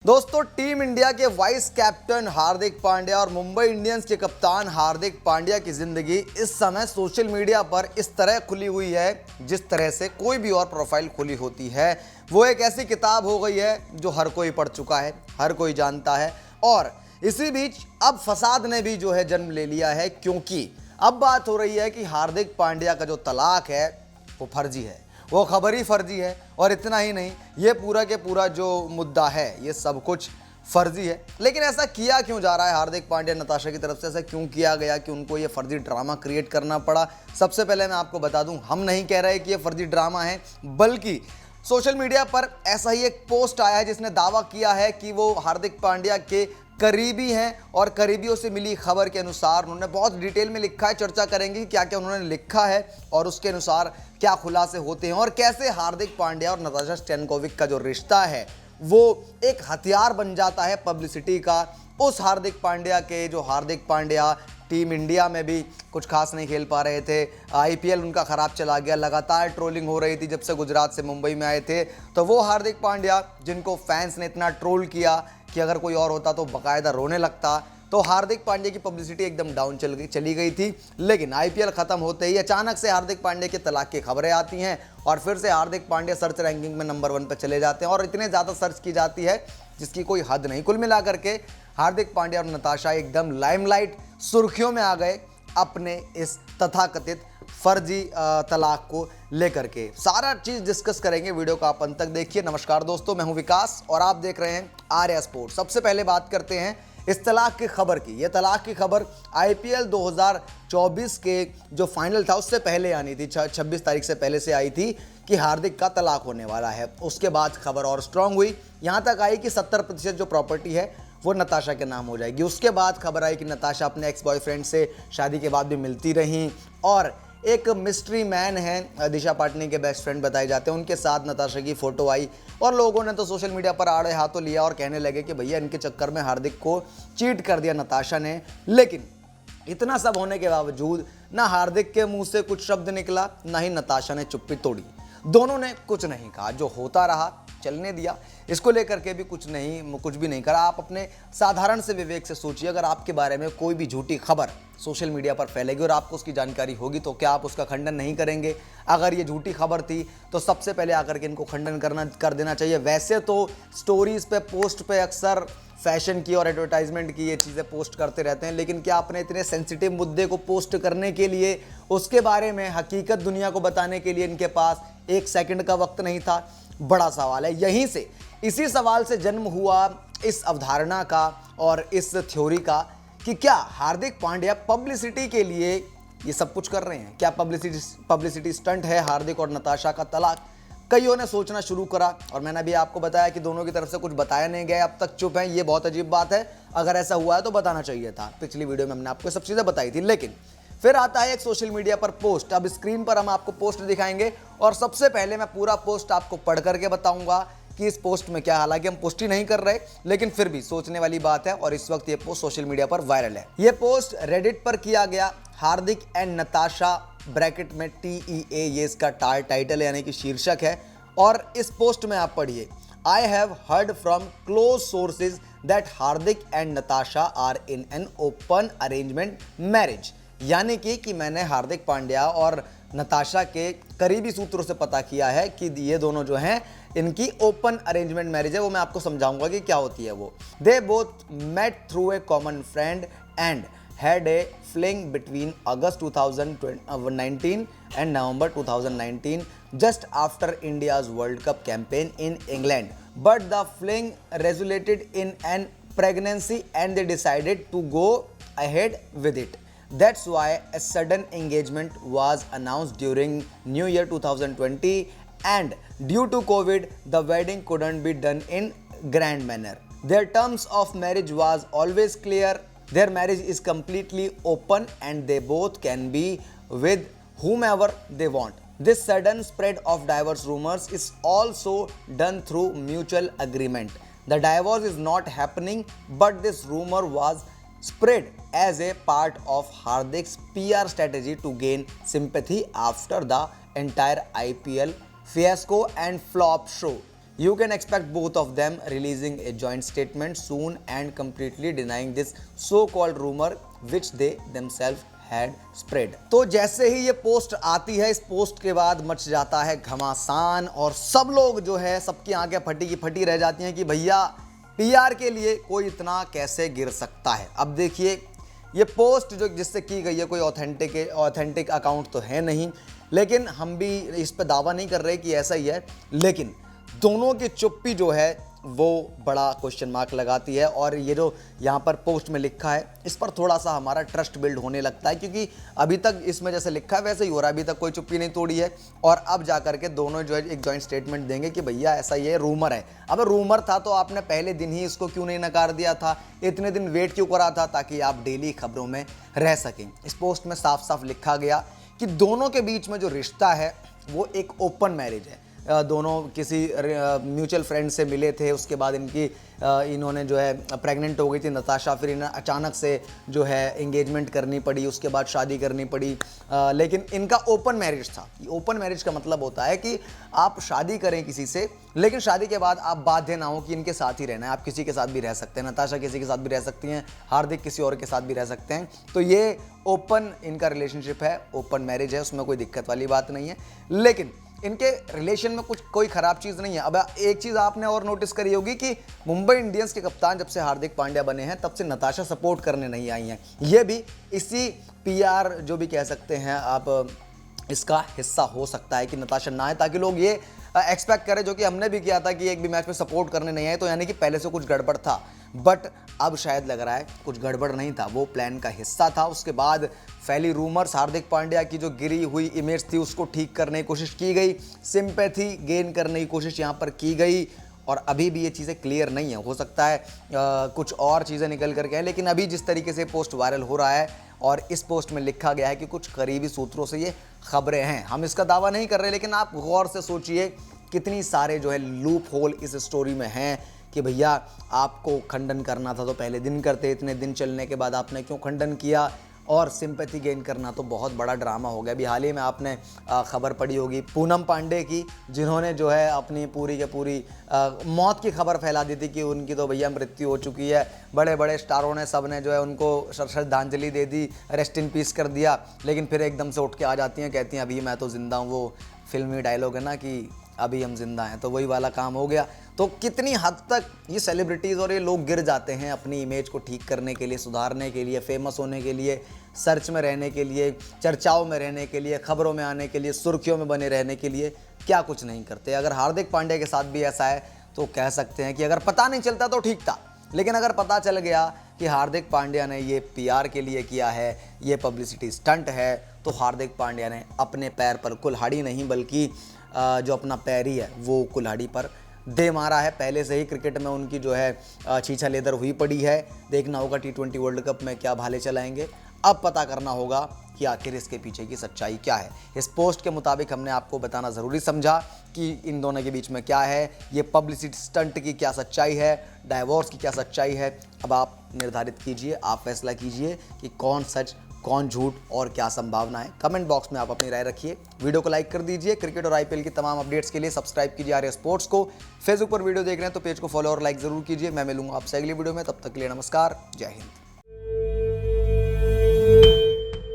दोस्तों, team India के vice captain Hardik Pandya और मुंबई इंडियंस के कप्तान हार्दिक पांड्या की जिंदगी इस समय सोशल मीडिया पर इस तरह खुली हुई है जिस तरह से कोई भी और प्रोफाइल खुली होती है। वो एक ऐसी किताब हो गई है जो हर कोई पढ़ चुका है, हर कोई जानता है। और इसी बीच अब फसाद ने भी जो है जन्म ले लिया है, क्योंकि अब बात हो रही है कि हार्दिक पांड्या का जो तलाक है वो फर्जी है, वो खबर ही फर्जी है। और इतना ही नहीं, ये पूरा के पूरा जो मुद्दा है ये सब कुछ फर्जी है। लेकिन ऐसा किया क्यों जा रहा है हार्दिक पांड्या नताशा की तरफ से, ऐसा क्यों किया गया कि उनको ये फर्जी ड्रामा क्रिएट करना पड़ा? सबसे पहले मैं आपको बता दूं, हम नहीं कह रहे कि ये फर्जी ड्रामा है, बल्कि सोशल मीडिया पर ऐसा ही एक पोस्ट आया है जिसने दावा किया है कि वो हार्दिक पांड्या के करीबी हैं और करीबियों से मिली खबर के अनुसार उन्होंने बहुत डिटेल में लिखा है। चर्चा करेंगे कि क्या क्या उन्होंने लिखा है और उसके अनुसार क्या खुलासे होते हैं और कैसे हार्दिक पांड्या और नताशा स्टैनकोविक का जो रिश्ता है वो एक हथियार बन जाता है पब्लिसिटी का। उस हार्दिक पांड्या के जो हार्दिक पांड्या टीम इंडिया में भी कुछ खास नहीं खेल पा रहे थे, आईपीएल उनका ख़राब चला गया, लगातार ट्रोलिंग हो रही थी जब से गुजरात से मुंबई में आए थे। तो वो हार्दिक पांड्या जिनको फैंस ने इतना ट्रोल किया कि अगर कोई और होता तो बाकायदा रोने लगता, तो हार्दिक पांड्या की पब्लिसिटी एकदम डाउन चली गई थी। लेकिन आईपीएल ख़त्म होते ही अचानक से हार्दिक पांड्या के तलाक की खबरें आती हैं और फिर से हार्दिक पांड्या सर्च रैंकिंग में नंबर 1 पर चले जाते हैं और इतने ज़्यादा सर्च की जाती है जिसकी कोई हद नहीं। कुल मिलाकर के हार्दिक पांड्या और नताशा एकदम लाइमलाइट सुर्खियों में आ गए अपने इस तथाकथित फर्जी तलाक को लेकर के। सारा चीज़ डिस्कस करेंगे, वीडियो को आप अंत तक देखिए। नमस्कार दोस्तों, मैं हूं विकास और आप देख रहे हैं आर्या स्पोर्ट्स। सबसे पहले बात करते हैं इस तलाक की खबर की। यह तलाक की खबर आईपीएल 2024 के जो फाइनल था उससे पहले आनी थी, 26 तारीख से पहले से आई थी कि हार्दिक का तलाक होने वाला है। उसके बाद खबर और स्ट्रांग हुई, यहाँ तक आई कि 70% जो प्रॉपर्टी है वो नताशा के नाम हो जाएगी। उसके बाद खबर आई कि नताशा अपने एक्स बॉयफ्रेंड से शादी के बाद भी मिलती रहीं और एक मिस्ट्री मैन है, दिशा पाटनी के बेस्ट फ्रेंड बताए जाते हैं, उनके साथ नताशा की फ़ोटो आई और लोगों ने तो सोशल मीडिया पर आड़े हाथों लिया और कहने लगे कि भैया इनके चक्कर में हार्दिक को चीट कर दिया नताशा ने। लेकिन इतना सब होने के बावजूद ना हार्दिक के मुंह से कुछ शब्द निकला, ना ही नताशा ने चुप्पी तोड़ी। दोनों ने कुछ नहीं कहा, जो होता रहा चलने दिया। इसको लेकर के भी कुछ भी नहीं करा। आप अपने साधारण से विवेक से सोचिए, अगर आपके बारे में कोई भी झूठी खबर सोशल मीडिया पर फैलेगी और आपको उसकी जानकारी होगी तो क्या आप उसका खंडन नहीं करेंगे? अगर ये झूठी खबर थी तो सबसे पहले आकर के इनको खंडन कर देना चाहिए। वैसे तो स्टोरीज पे, पोस्ट पे अक्सर फैशन की और एडवर्टाइजमेंट की ये चीज़ें पोस्ट करते रहते हैं, लेकिन क्या अपने इतने सेंसिटिव मुद्दे को पोस्ट करने के लिए, उसके बारे में हकीकत दुनिया को बताने के लिए इनके पास 1 सेकंड का वक्त नहीं था? बड़ा सवाल है। यहीं से, इसी सवाल से जन्म हुआ इस अवधारणा का और इस थ्योरी का कि क्या हार्दिक पांड्या पब्लिसिटी के लिए ये सब कुछ कर रहे हैं? क्या पब्लिसिटी स्टंट है हार्दिक और नताशा का तलाक? कईयों ने सोचना शुरू करा और मैंने अभी आपको बताया कि दोनों की तरफ से कुछ बताया नहीं गया, अब तक चुप हैं। ये बहुत अजीब बात है, अगर ऐसा हुआ है तो बताना चाहिए था। पिछली वीडियो में हमने आपको सब चीज़ें बताई थी। लेकिन फिर आता है एक सोशल मीडिया पर पोस्ट। अब स्क्रीन पर हम आपको पोस्ट दिखाएंगे और सबसे पहले मैं पूरा पोस्ट आपको पढ़ करके बताऊंगा कि इस पोस्ट में क्या, हालांकि हम पुष्टि नहीं कर रहे लेकिन फिर भी सोचने वाली बात है और इस वक्त ये पोस्ट सोशल मीडिया पर वायरल है। ये पोस्ट रेडिट पर किया गया, हार्दिक एंड नताशा ब्रैकेट में TEA, ये इसका टाइटल है यानी कि शीर्षक है। और इस पोस्ट में आप पढ़िए, I have heard from close sources that Hardik and Natasha are in an open arrangement marriage. यानी कि मैंने हार्दिक पांड्या और नताशा के करीबी सूत्रों से पता किया है कि ये दोनों जो हैं इनकी ओपन अरेंजमेंट मैरिज है। वो मैं आपको समझाऊंगा कि क्या होती है वो। They both met through a common friend and had a fling between August 2019 and November 2019 just after India's World Cup campaign in England. But the fling resulted in an pregnancy and they decided to go ahead with it. That's why a sudden engagement was announced during New Year 2020 and due to COVID, the wedding couldn't be done in grand manner. Their terms of marriage was always clear. Their marriage is completely open and they both can be with whomever they want. This sudden spread of divorce rumors is also done through mutual agreement. The divorce is not happening, but this rumor was spread as a part of Hardik's PR strategy to gain sympathy after the entire IPL fiasco and flop show. You can expect both of them releasing a joint statement soon and completely denying this so-called rumor which they themselves had spread. तो जैसे ही ये post आती है, इस post के बाद much जाता है घमासान और सब लोग जो है, सबकी आंखें फटी की फटी रह जाती हैं कि भैया पीआर के लिए कोई इतना कैसे गिर सकता है। अब देखिए, ये पोस्ट जो जिससे की गई है कोई ऑथेंटिक अकाउंट तो है नहीं, लेकिन हम भी इस पर दावा नहीं कर रहे कि ऐसा ही है, लेकिन दोनों की चुप्पी जो है वो बड़ा क्वेश्चन मार्क लगाती है। और ये जो यहाँ पर पोस्ट में लिखा है, इस पर थोड़ा सा हमारा ट्रस्ट बिल्ड होने लगता है, क्योंकि अभी तक इसमें जैसे लिखा है वैसे ही हो रहा है, अभी तक कोई चुप्पी नहीं तोड़ी है। और अब जा करके दोनों जो है एक जॉइंट स्टेटमेंट देंगे कि भैया ऐसा ये रूमर है। अब रूमर था तो आपने पहले दिन ही इसको क्यों नहीं नकार दिया था, इतने दिन वेट क्यों करा था, ताकि आप डेली खबरों में रह सकें। इस पोस्ट में साफ साफ लिखा गया कि दोनों के बीच में जो रिश्ता है वो एक ओपन मैरिज है। दोनों किसी म्यूचुअल फ्रेंड से मिले थे, उसके बाद इन्होंने जो है प्रेग्नेंट हो गई थी नताशा, फिर इन्हें अचानक से जो है एंगेजमेंट करनी पड़ी, उसके बाद शादी करनी पड़ी, लेकिन इनका ओपन मैरिज था। ओपन मैरिज का मतलब होता है कि आप शादी करें किसी से, लेकिन शादी के बाद आप बाध्य ना हो कि इनके साथ ही रहना है। आप किसी के साथ भी रह सकते हैं, नताशा किसी के साथ भी रह सकती हैं, हार्दिक किसी और के साथ भी रह सकते हैं। तो ये ओपन इनका रिलेशनशिप है, ओपन मैरिज है, उसमें कोई दिक्कत वाली बात नहीं है। लेकिन इनके रिलेशन में कोई खराब चीज़ नहीं है। अब एक चीज़ आपने और नोटिस करी होगी कि मुंबई इंडियंस के कप्तान जब से हार्दिक पांड्या बने हैं तब से नताशा सपोर्ट करने नहीं आई हैं। ये भी इसी पीआर जो भी कह सकते हैं आप, इसका हिस्सा हो सकता है कि नताशा ना आए, ताकि लोग ये एक्सपेक्ट करें, जो कि हमने भी किया था कि एक भी मैच में सपोर्ट करने नहीं आए, तो यानी कि पहले से कुछ गड़बड़ था। बट अब शायद लग रहा है कुछ गड़बड़ नहीं था, वो प्लान का हिस्सा था। उसके बाद फैली रूमर्स, हार्दिक पांड्या की जो गिरी हुई इमेज थी उसको ठीक करने की कोशिश की गई, सिंपैथी गेन करने की कोशिश यहाँ पर की गई। और अभी भी ये चीज़ें क्लियर नहीं है, हो सकता है कुछ और चीज़ें निकल करके आए, लेकिन अभी जिस तरीके से पोस्ट वायरल हो रहा है और इस पोस्ट में लिखा गया है कि कुछ करीबी सूत्रों से ये खबरें हैं, हम इसका दावा नहीं कर रहे, लेकिन आप गौर से सोचिए कितनी सारे जो है लूप होल इस स्टोरी में हैं कि भैया आपको खंडन करना था तो पहले दिन करते, इतने दिन चलने के बाद आपने क्यों खंडन किया, और सिंपैथी गेन करना तो बहुत बड़ा ड्रामा हो गया। अभी हाल ही में आपने खबर पढ़ी होगी पूनम पांडे की, जिन्होंने जो है अपनी पूरी के पूरी मौत की खबर फैला दी थी कि उनकी तो भैया मृत्यु हो चुकी है। बड़े बड़े स्टारों ने, सब ने जो है उनको श्रद्धांजलि दे दी, रेस्ट इन पीस कर दिया, लेकिन फिर एकदम से उठ के आ जाती हैं, कहती हैं अभी मैं तो ज़िंदा हूँ। वो फिल्मी डायलॉग है ना कि अभी हम जिंदा हैं, तो वही वाला काम हो गया। तो कितनी हद तक ये सेलिब्रिटीज़ और ये लोग गिर जाते हैं अपनी इमेज को ठीक करने के लिए, सुधारने के लिए, फेमस होने के लिए, सर्च में रहने के लिए, चर्चाओं में रहने के लिए, खबरों में आने के लिए, सुर्खियों में बने रहने के लिए, क्या कुछ नहीं करते। अगर हार्दिक पांड्या के साथ भी ऐसा है तो कह सकते हैं कि अगर पता नहीं चलता तो ठीक था, लेकिन अगर पता चल गया कि हार्दिक पांड्या ने ये पीआर के लिए किया है, ये पब्लिसिटी स्टंट है, तो हार्दिक पांड्या ने अपने पैर पर कुल्हाड़ी नहीं बल्कि जो अपना पैर ही है वो कुल्हाड़ी पर दे मारा है। पहले से ही क्रिकेट में उनकी जो है छीछा लेदर हुई पड़ी है। देखना होगा T20 वर्ल्ड कप में क्या भाले चलाएंगे। अब पता करना होगा कि आखिर इसके पीछे की सच्चाई क्या है। इस पोस्ट के मुताबिक हमने आपको बताना ज़रूरी समझा कि इन दोनों के बीच में क्या है, ये पब्लिसिटी स्टंट की क्या सच्चाई है, डाइवोर्स की क्या सच्चाई है। अब आप निर्धारित कीजिए, आप फैसला कीजिए कि कौन सच कौन झूठ और क्या संभावना है। कमेंट बॉक्स में आप अपनी राय रखिए। वीडियो को लाइक कर दीजिए। क्रिकेट और आईपीएल की तमाम अपडेट्स के लिए सब्सक्राइब कीजिए आर्या स्पोर्ट्स को। फेसबुक पर वीडियो देख रहे हैं तो पेज को फॉलो और लाइक जरूर कीजिए। मैं मिलूंगा आपसे अगली वीडियो में, तब तक के लिए नमस्कार, जय हिंद।